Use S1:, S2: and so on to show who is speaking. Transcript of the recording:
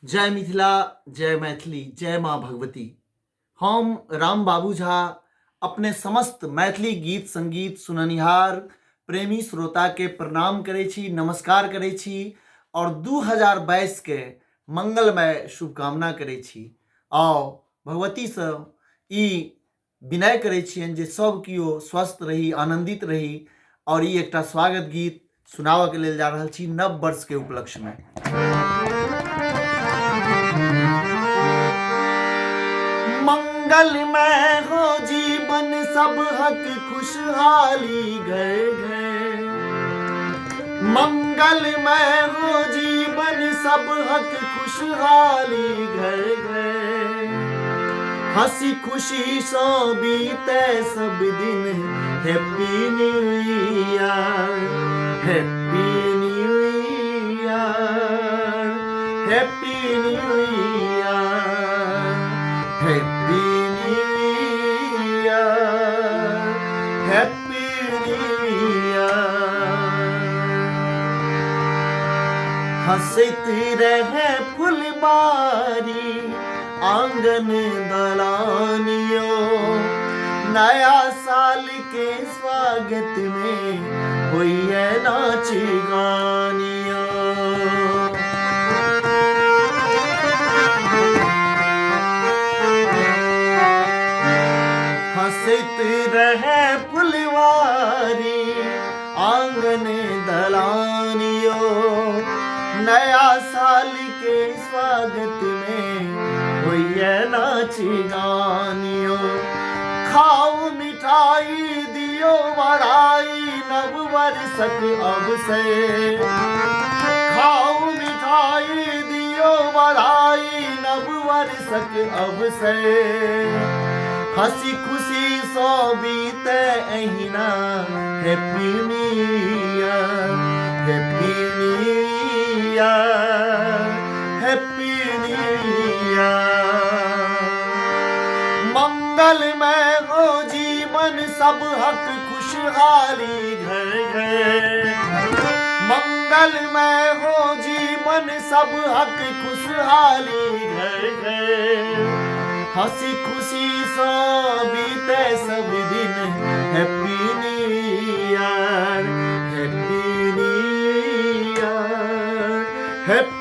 S1: जय मिथिला, जय मैथिली, जय माँ भगवती। हम राम बाबू झा अपने समस्त मैथिली गीत संगीत सुननिहार प्रेमी श्रोता के प्रणाम करै छी, नमस्कार करै छी और 2022 के मंगलमय शुभकामना करै छी। आओ भगवती से ई विनय करै छियनि जे सब किओ स्वस्थ रही, आनंदित रही और ई एकटा स्वागत गीत सुनाबऽ के लेल जा रहल छी नव वर्ष के उपलक्ष्य में। मंगलमय हो जीवन सब हक खुशहाली घर घर। मंगलमय हो जीवन सब हक खुशहाली घर घर। हंसी खुशी सो बीते सब दिन। Happy new year, happy new year, happy new year, happy new year, happy new year. हंसत रहे फुलबारी आंगन दलानियों। नया साल के स्वागत में हुई है नाच गानियों। हंसत रहे फुलवारी आंगन दलानियों। नया साल के स्वागत में हुई है नाच गानियों। खाओ मिठाई दियो बढ़ाई नव वर्षक अवसर। खाओ मिठाई दियो बढ़ाई नव वर्षक अवसर। हंसी खुशी सो बीते अहिना। Happy new year, happy new year, happy new year. मंगलमय हो जीवन सब हक खुशहाली घर घर। मंगलमय हो जीवन सब हक खुशहाली घर घर। हंसी खुशी सो बीते सब दिन। Happy new year, happy new year, happy